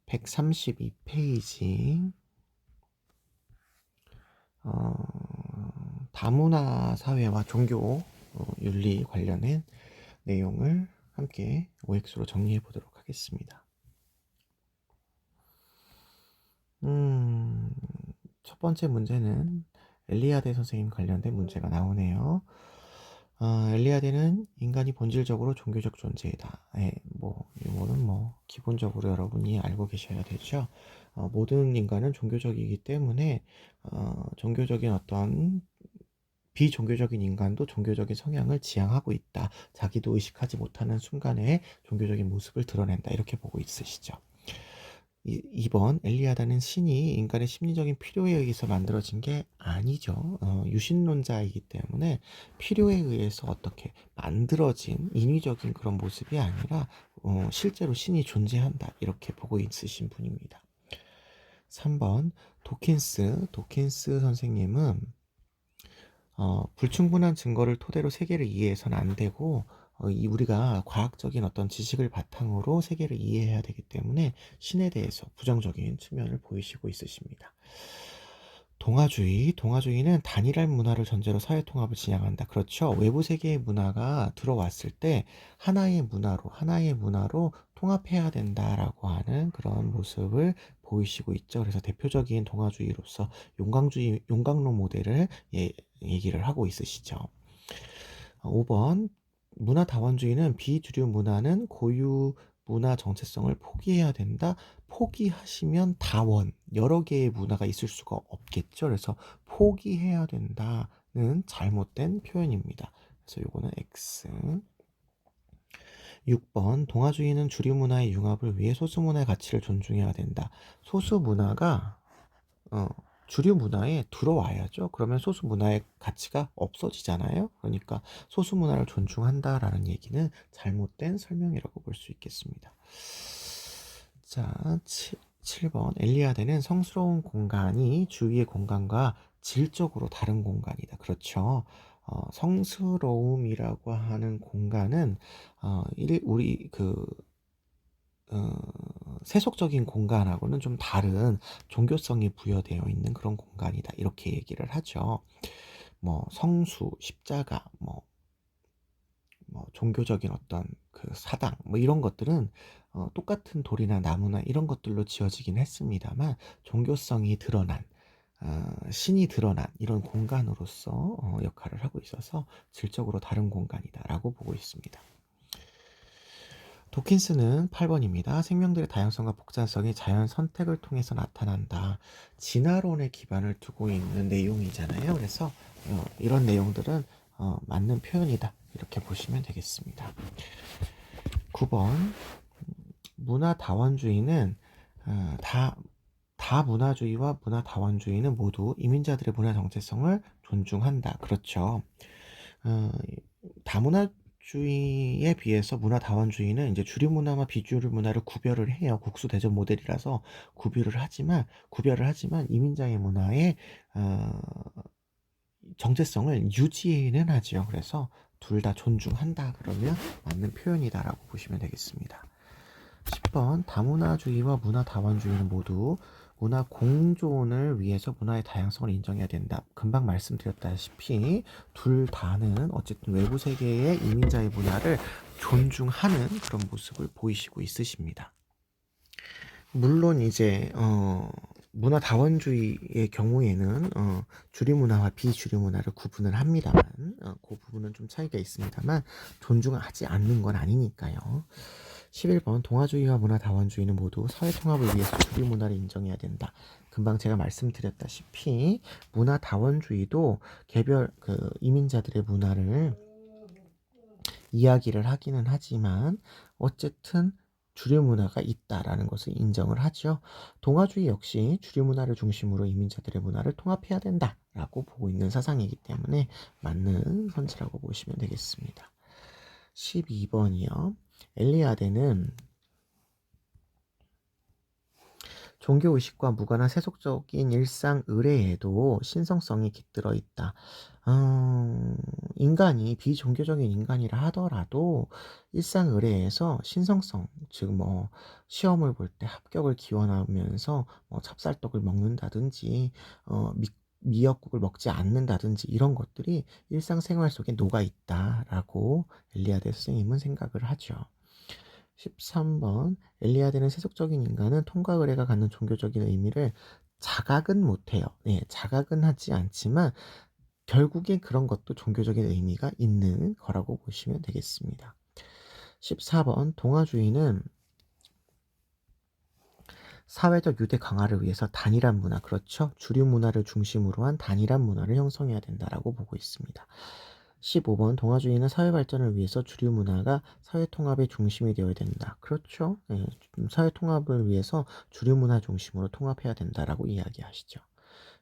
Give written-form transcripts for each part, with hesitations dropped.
132페이지 다문화 사회와 종교 윤리 관련된 내용을 함께 OX로 정리해 보도록 하겠습니다. 첫 번째 문제는 엘리아데 선생님 관련된 문제가 나오네요. 엘리아데는 인간이 본질적으로 종교적 존재이다. 이거는 기본적으로 여러분이 알고 계셔야 되죠. 모든 인간은 종교적이기 때문에 종교적인 어떤 비종교적인 인간도 종교적인 성향을 지향하고 있다. 자기도 의식하지 못하는 순간에 종교적인 모습을 드러낸다. 이렇게 보고 있으시죠. 2번 엘리아다는 신이 인간의 심리적인 필요에 의해서 만들어진 게 아니죠. 유신론자이기 때문에 필요에 의해서 어떻게 만들어진 인위적인 그런 모습이 아니라 실제로 신이 존재한다. 이렇게 보고 있으신 분입니다. 3번 도킨스 선생님은 불충분한 증거를 토대로 세계를 이해해서는 안 되고 우리가 과학적인 어떤 지식을 바탕으로 세계를 이해해야 되기 때문에 신에 대해서 부정적인 측면을 보이시고 있으십니다. 동아주의는 단일한 문화를 전제로 사회통합을 지향한다. 그렇죠. 외부 세계의 문화가 들어왔을 때 하나의 문화로 통합해야 된다라고 하는 그런 모습을 보이시고 있죠. 그래서 대표적인 동아주의로서 용광로 모델을 얘기를 하고 있으시죠. 5번 문화다원주의는 비주류 문화는 고유 문화 정체성을 포기해야 된다. 포기하시면 다원, 여러 개의 문화가 있을 수가 없겠죠. 그래서 포기해야 된다는 잘못된 표현입니다. 그래서 요거는 X. 6번 동아주의는 주류 문화의 융합을 위해 소수 문화의 가치를 존중해야 된다. 소수 문화가 주류 문화에 들어와야죠. 그러면 소수 문화의 가치가 없어지잖아요. 그러니까 소수 문화를 존중한다라는 얘기는 잘못된 설명이라고 볼 수 있겠습니다. 자, 7번 엘리아데는 성스러운 공간이 주위의 공간과 질적으로 다른 공간이다. 그렇죠. 성스러움이라고 하는 공간은 우리 세속적인 공간하고는 좀 다른 종교성이 부여되어 있는 그런 공간이다. 이렇게 얘기를 하죠. 성수, 십자가, 종교적인 어떤 그 사당, 이런 것들은 똑같은 돌이나 나무나 이런 것들로 지어지긴 했습니다만 종교성이 드러난 신이 드러난 이런 공간으로서 역할을 하고 있어서 질적으로 다른 공간이다라고 보고 있습니다. 도킨스는 8번입니다. 생명들의 다양성과 복잡성이 자연 선택을 통해서 나타난다. 진화론에 기반을 두고 있는 내용이잖아요. 그래서 이런 내용들은 맞는 표현이다. 이렇게 보시면 되겠습니다. 9번 문화다원주의는 다문화주의와 문화다원주의는 모두 이민자들의 문화 정체성을 존중한다. 그렇죠. 다문화주의에 비해서 문화다원주의는 이제 주류 문화와 비주류 문화를 구별을 해요. 국수대전 모델이라서 구별을 하지만 이민자의 문화의 정체성을 유지는 하죠. 그래서 둘 다 존중한다 그러면 맞는 표현이다라고 보시면 되겠습니다. 10번 다문화주의와 문화다원주의는 모두 문화 공존을 위해서 문화의 다양성을 인정해야 된다. 금방 말씀드렸다시피 둘 다는 어쨌든 외부 세계의 이민자의 문화를 존중하는 그런 모습을 보이시고 있으십니다. 물론 이제 문화다원주의의 경우에는 주류 문화와 비주류 문화를 구분을 합니다만 그 부분은 좀 차이가 있습니다만 존중하지 않는 건 아니니까요. 11번 동아주의와 문화다원주의는 모두 사회통합을 위해서 주류 문화를 인정해야 된다. 금방 제가 말씀드렸다시피 문화다원주의도 개별 이민자들의 문화를 이야기를 하기는 하지만 어쨌든 주류 문화가 있다라는 것을 인정을 하죠. 동아주의 역시 주류 문화를 중심으로 이민자들의 문화를 통합해야 된다라고 보고 있는 사상이기 때문에 맞는 선지라고 보시면 되겠습니다. 12번이요. 엘리아데는 종교의식과 무관한 세속적인 일상 의례에도 신성성이 깃들어 있다. 인간이 비종교적인 인간이라 하더라도 일상 의례에서 신성성, 즉 뭐 시험을 볼 때 합격을 기원하면서 뭐 찹쌀떡을 먹는다든지 미역국을 먹지 않는다든지 이런 것들이 일상생활 속에 녹아 있다라고 엘리아데 선생님은 생각을 하죠. 13번 엘리아데는 세속적인 인간은 통과 의례가 갖는 종교적인 의미를 자각은 못해요. 네, 자각은 하지 않지만 결국에 그런 것도 종교적인 의미가 있는 거라고 보시면 되겠습니다. 14번 동아주의는 사회적 유대 강화를 위해서 단일한 문화, 그렇죠? 주류 문화를 중심으로 한 단일한 문화를 형성해야 된다라고 보고 있습니다. 15번 동아주의는 사회 발전을 위해서 주류 문화가 사회 통합의 중심이 되어야 된다. 그렇죠? 네, 사회 통합을 위해서 주류 문화 중심으로 통합해야 된다라고 이야기하시죠.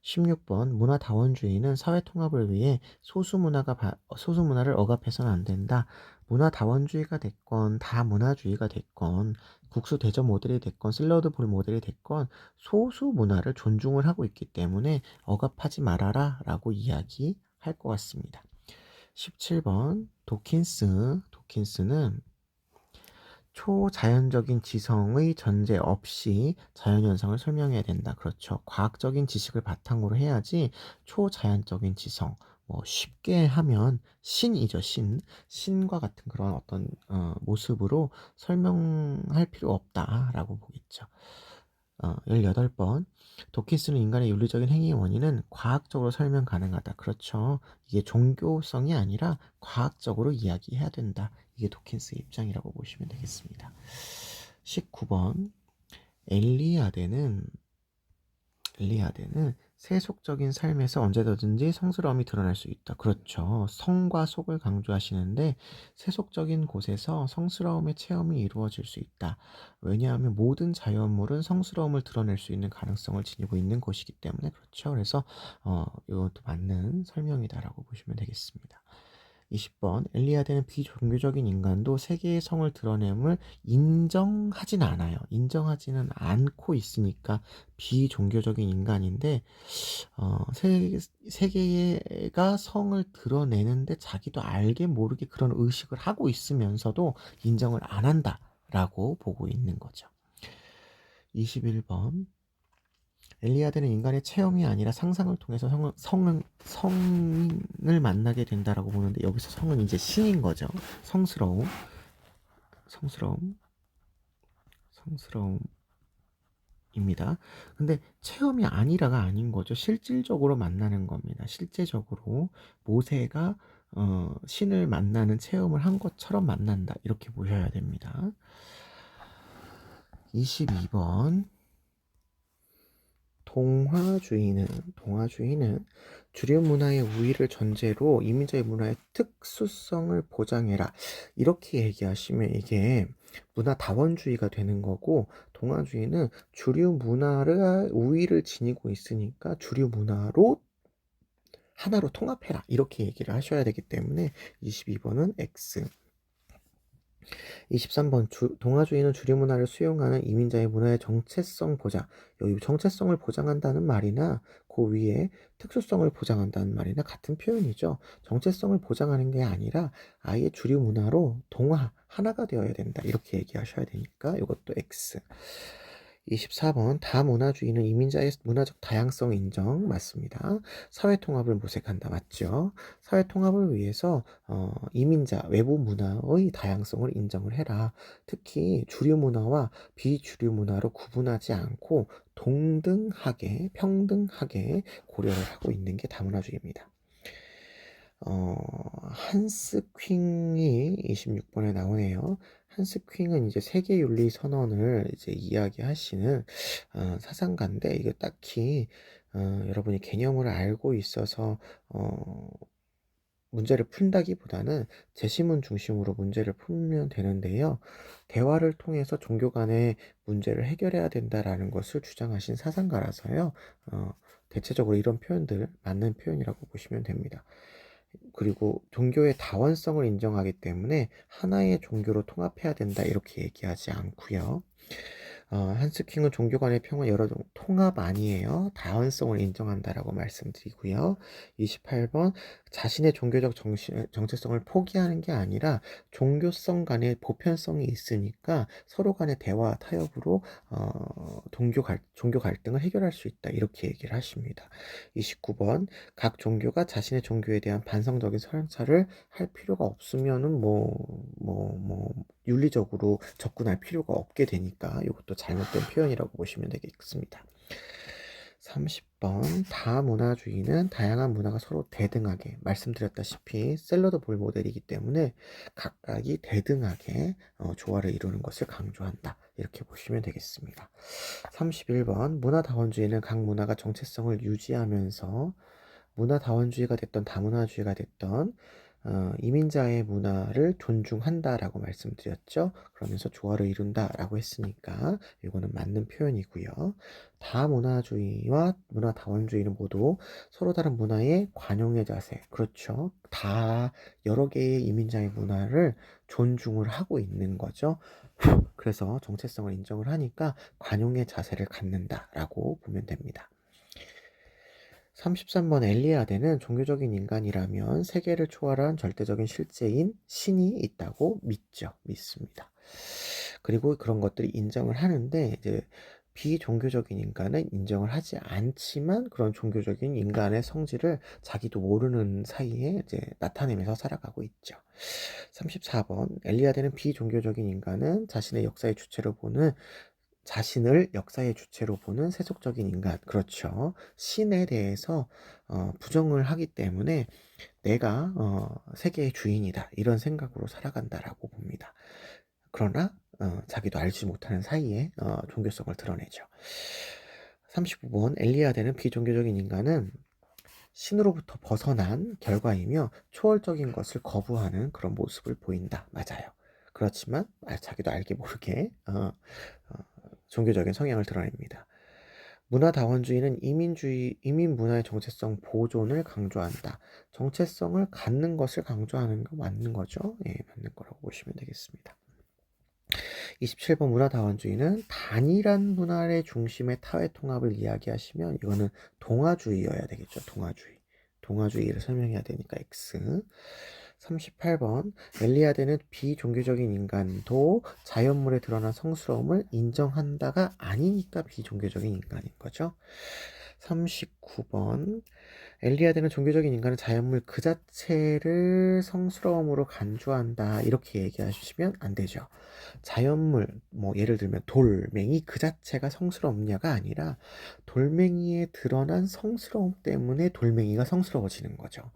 16번 문화 다원주의는 사회 통합을 위해 소수 문화를 억압해서는 안 된다. 문화 다원주의가 됐건 다문화주의가 됐건 국수 대접 모델이 됐건 샐러드 볼 모델이 됐건 소수 문화를 존중을 하고 있기 때문에 억압하지 말아라 라고 이야기할 것 같습니다. 17번 도킨스는 초자연적인 지성의 전제 없이 자연현상을 설명해야 된다. 그렇죠. 과학적인 지식을 바탕으로 해야지 초자연적인 지성, 뭐 쉽게 하면 신이죠. 신과 같은 그런 어떤 모습으로 설명할 필요 없다라고 보겠죠. 18번 도킨스는 인간의 윤리적인 행위의 원인은 과학적으로 설명 가능하다. 그렇죠. 이게 종교성이 아니라 과학적으로 이야기해야 된다. 이게 도킨스의 입장이라고 보시면 되겠습니다. 19번 엘리아데는 세속적인 삶에서 언제든지 성스러움이 드러날 수 있다. 그렇죠. 성과 속을 강조하시는데 세속적인 곳에서 성스러움의 체험이 이루어질 수 있다. 왜냐하면 모든 자연물은 성스러움을 드러낼 수 있는 가능성을 지니고 있는 곳이기 때문에 그렇죠. 그래서 이것도 맞는 설명이다라고 보시면 되겠습니다. 20번 엘리아드는 비종교적인 인간도 세계의 성을 드러냄을 인정하진 않아요. 인정하지는 않고 있으니까 비종교적인 인간인데 세계가 성을 드러내는데 자기도 알게 모르게 그런 의식을 하고 있으면서도 인정을 안 한다라고 보고 있는 거죠. 21번 엘리아드는 인간의 체험이 아니라 상상을 통해서 성을 만나게 된다라고 보는데 여기서 성은 이제 신인 거죠. 성스러움, 성스러움입니다. 근데 체험이 아니라가 아닌 거죠. 실질적으로 만나는 겁니다. 실제적으로 모세가 신을 만나는 체험을 한 것처럼 만난다. 이렇게 보셔야 됩니다. 22번 동화주의는 주류 문화의 우위를 전제로 이민자의 문화의 특수성을 보장해라. 이렇게 얘기하시면 이게 문화 다원주의가 되는 거고 동화주의는 주류 문화를 우위를 지니고 있으니까 주류 문화로 하나로 통합해라. 이렇게 얘기를 하셔야 되기 때문에 22번은 X. 23번 동아주의는 주류 문화를 수용하는 이민자의 문화의 정체성 보장. 여기 정체성을 보장한다는 말이나 그 위에 특수성을 보장한다는 말이나 같은 표현이죠. 정체성을 보장하는 게 아니라 아예 주류 문화로 하나가 되어야 된다. 이렇게 얘기하셔야 되니까 이것도 X. 24번 다문화주의는 이민자의 문화적 다양성 인정 맞습니다. 사회통합을 모색한다 맞죠? 사회통합을 위해서 이민자 외부 문화의 다양성을 인정을 해라. 특히 주류 문화와 비주류 문화로 구분하지 않고 동등하게 평등하게 고려를 하고 있는 게 다문화주의입니다. 한스 퀸이 26번에 나오네요. 한스 퀸은 이제 세계윤리 선언을 이제 이야기하시는 사상가인데 이거 딱히 여러분이 개념을 알고 있어서 문제를 푼다기보다는 제시문 중심으로 문제를 풀면 되는데요. 대화를 통해서 종교 간의 문제를 해결해야 된다라는 것을 주장하신 사상가라서요. 대체적으로 이런 표현들 맞는 표현이라고 보시면 됩니다. 그리고 종교의 다원성을 인정하기 때문에 하나의 종교로 통합해야 된다 이렇게 얘기하지 않고요. 한스킹은 종교 간의 평화 여러 통합 아니에요. 다원성을 인정한다라고 말씀드리고요. 28번 자신의 종교적 정체성을 포기하는 게 아니라 종교성 간의 보편성이 있으니까 서로 간의 대화 타협으로 종교 갈등을 해결할 수 있다. 이렇게 얘기를 하십니다. 29번 각 종교가 자신의 종교에 대한 반성적인 설사를 할 필요가 없으면은 윤리적으로 접근할 필요가 없게 되니까 이것도 잘못된 표현이라고 보시면 되겠습니다. 30번 다문화주의는 다양한 문화가 서로 대등하게 말씀드렸다시피 샐러드 볼 모델이기 때문에 각각이 대등하게 조화를 이루는 것을 강조한다. 이렇게 보시면 되겠습니다. 31번 문화다원주의는 각 문화가 정체성을 유지하면서 문화다원주의가 됐던 다문화주의가 됐던 이민자의 문화를 존중한다라고 말씀드렸죠. 그러면서 조화를 이룬다라고 했으니까 이거는 맞는 표현이고요. 다문화주의와 문화다원주의는 모두 서로 다른 문화의 관용의 자세, 그렇죠. 다 여러 개의 이민자의 문화를 존중을 하고 있는 거죠. 그래서 정체성을 인정을 하니까 관용의 자세를 갖는다라고 보면 됩니다. 33번 엘리아데는 종교적인 인간이라면 세계를 초월한 절대적인 실제인 신이 있다고 믿습니다. 그리고 그런 것들이 인정을 하는데 이제 비종교적인 인간은 인정을 하지 않지만 그런 종교적인 인간의 성질을 자기도 모르는 사이에 이제 나타내면서 살아가고 있죠. 34번 엘리아데는 비종교적인 인간은 자신을 역사의 주체로 보는 세속적인 인간, 그렇죠. 신에 대해서 부정을 하기 때문에 내가 세계의 주인이다 이런 생각으로 살아간다라고 봅니다. 그러나 자기도 알지 못하는 사이에 종교성을 드러내죠. 35번 엘리아데는 비종교적인 인간은 신으로부터 벗어난 결과이며 초월적인 것을 거부하는 그런 모습을 보인다. 맞아요. 그렇지만 자기도 알게 모르게 종교적인 성향을 드러냅니다. 문화다원주의는 이민 문화의 정체성 보존을 강조한다. 정체성을 갖는 것을 강조하는 거 맞는 거죠? 예, 맞는 거라고 보시면 되겠습니다. 27번 문화다원주의는 단일한 문화의 중심의 타회 통합을 이야기하시면 이거는 동아주의여야 되겠죠. 동아주의를 설명해야 되니까 X. 38번 엘리아데는 비종교적인 인간도 자연물에 드러난 성스러움을 인정한다가 아니니까 비종교적인 인간인 거죠. 39번 엘리아데는 종교적인 인간은 자연물 그 자체를 성스러움으로 간주한다 이렇게 얘기하시면 안 되죠. 자연물 예를 들면 돌멩이 그 자체가 성스럽냐가 아니라 돌멩이에 드러난 성스러움 때문에 돌멩이가 성스러워지는 거죠.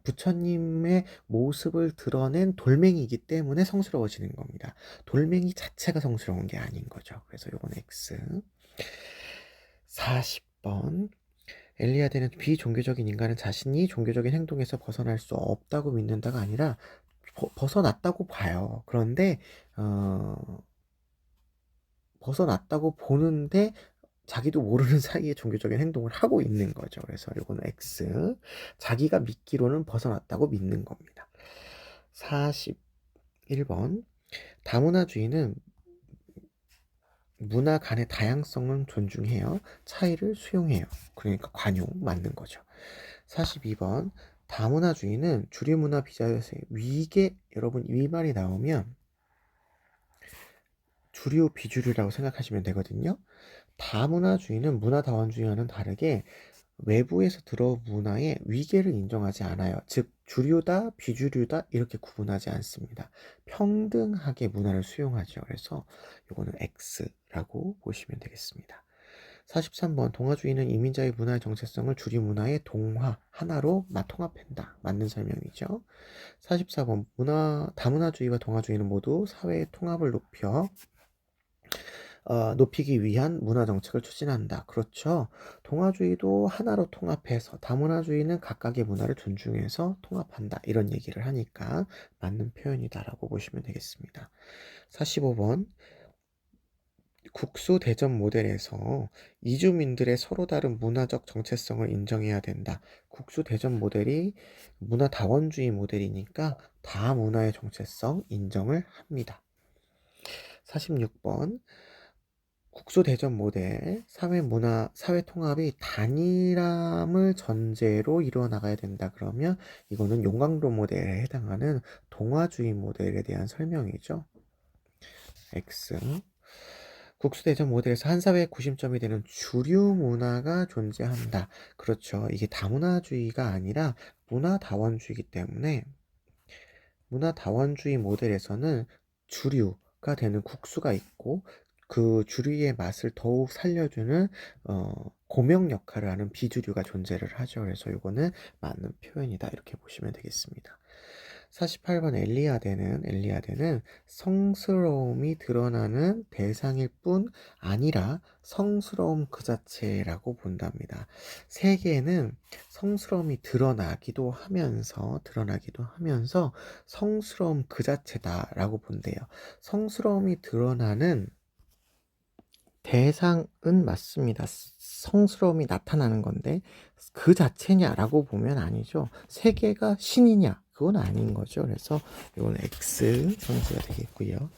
부처님의 모습을 드러낸 돌멩이기 때문에 성스러워지는 겁니다. 돌멩이 자체가 성스러운 게 아닌 거죠. 그래서 요건 X. 40번 엘리아데는 비종교적인 인간은 자신이 종교적인 행동에서 벗어날 수 없다고 믿는다가 아니라 벗어났다고 봐요. 그런데 벗어났다고 보는데 자기도 모르는 사이에 종교적인 행동을 하고 있는 거죠. 그래서 이거는 X. 자기가 믿기로는 벗어났다고 믿는 겁니다. 41번 다문화주의는 문화 간의 다양성을 존중해요. 차이를 수용해요. 그러니까 관용 맞는 거죠. 42번 다문화주의는 주류문화 비자유의 위계, 여러분 이 말이 나오면 주류 비주류라고 생각하시면 되거든요. 다문화주의는 문화다원주의와는 다르게 외부에서 들어온 문화의 위계를 인정하지 않아요. 즉 주류다 비주류다 이렇게 구분하지 않습니다. 평등하게 문화를 수용하죠. 그래서 이거는 X라고 보시면 되겠습니다. 43번 동아주의는 이민자의 문화의 정체성을 주류 문화의 동화 하나로 통합한다. 맞는 설명이죠. 44번 다문화주의와 동아주의는 모두 사회의 통합을 높이기 위한 문화 정책을 추진한다. 그렇죠. 동아주의도 하나로 통합해서 다문화주의는 각각의 문화를 존중해서 통합한다. 이런 얘기를 하니까 맞는 표현이다라고 보시면 되겠습니다. 45번 국수대전 모델에서 이주민들의 서로 다른 문화적 정체성을 인정해야 된다. 국수대전 모델이 문화다원주의 모델이니까 다문화의 정체성 인정을 합니다. 46번 국수대전 모델, 사회 통합이 단일함을 전제로 이루어나가야 된다. 그러면 이거는 용광로 모델에 해당하는 동화주의 모델에 대한 설명이죠. X. 국수대전 모델에서 한 사회의 구심점이 되는 주류 문화가 존재한다. 그렇죠. 이게 다문화주의가 아니라 문화다원주의이기 때문에 문화다원주의 모델에서는 주류가 되는 국수가 있고 그 주류의 맛을 더욱 살려주는 고명 역할을 하는 비주류가 존재를 하죠. 그래서 이거는 맞는 표현이다 이렇게 보시면 되겠습니다. 48번 엘리아데는 성스러움이 드러나는 대상일 뿐 아니라 성스러움 그 자체라고 본답니다. 세계는 성스러움이 드러나기도 하면서 성스러움 그 자체다라고 본대요. 성스러움이 드러나는 대상은 맞습니다. 성스러움이 나타나는 건데 그 자체냐라고 보면 아니죠. 세계가 신이냐? 그건 아닌 거죠. 그래서 이건 X 선수가 되겠고요.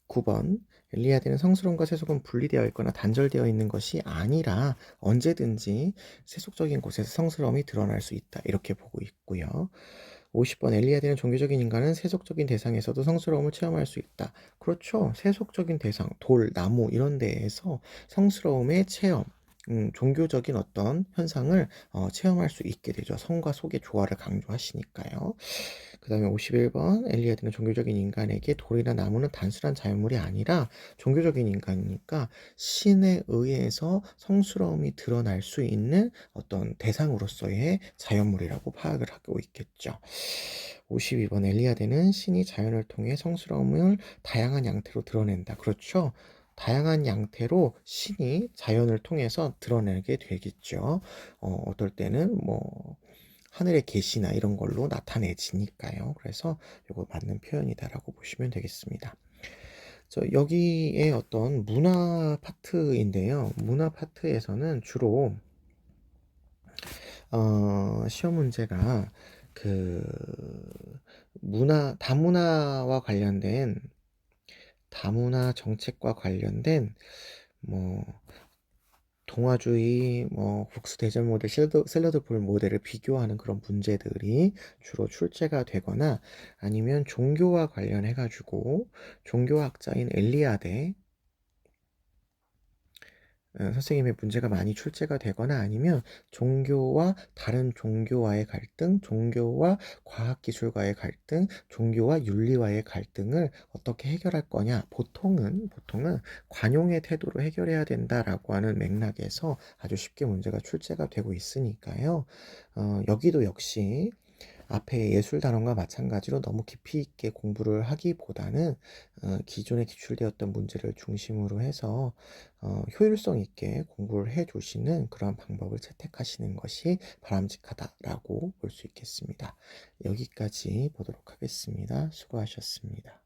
49번 엘리아드는 성스러움과 세속은 분리되어 있거나 단절되어 있는 것이 아니라 언제든지 세속적인 곳에서 성스러움이 드러날 수 있다. 이렇게 보고 있고요. 50번 엘리아드는 종교적인 인간은 세속적인 대상에서도 성스러움을 체험할 수 있다. 그렇죠. 세속적인 대상, 돌, 나무 이런 데에서 성스러움의 체험, 종교적인 어떤 현상을 체험할 수 있게 되죠. 성과 속의 조화를 강조하시니까요. 그 다음에 51번 엘리아드는 종교적인 인간에게 돌이나 나무는 단순한 자연물이 아니라 종교적인 인간이니까 신에 의해서 성스러움이 드러날 수 있는 어떤 대상으로서의 자연물이라고 파악을 하고 있겠죠. 52번 엘리아드는 신이 자연을 통해 성스러움을 다양한 양태로 드러낸다. 그렇죠. 다양한 양태로 신이 자연을 통해서 드러내게 되겠죠. 어떨 때는 뭐 하늘의 계시나 이런 걸로 나타내지니까요. 그래서 이거 맞는 표현이다라고 보시면 되겠습니다. 여기에 어떤 문화 파트인데요. 문화 파트에서는 주로 시험 문제가 그 다문화 정책과 관련된 뭐 동화주의, 국수대전 모델, 샐러드 볼 모델을 비교하는 그런 문제들이 주로 출제가 되거나 아니면 종교와 관련해가지고 종교학자인 엘리아데 선생님의 문제가 많이 출제가 되거나 아니면 종교와 다른 종교와의 갈등, 종교와 과학기술과의 갈등, 종교와 윤리와의 갈등을 어떻게 해결할 거냐. 보통은 관용의 태도로 해결해야 된다라고 하는 맥락에서 아주 쉽게 문제가 출제가 되고 있으니까요. 여기도 역시 앞에 예술 단원과 마찬가지로 너무 깊이 있게 공부를 하기보다는 기존에 기출되었던 문제를 중심으로 해서 효율성 있게 공부를 해 주시는 그런 방법을 채택하시는 것이 바람직하다라고 볼 수 있겠습니다. 여기까지 보도록 하겠습니다. 수고하셨습니다.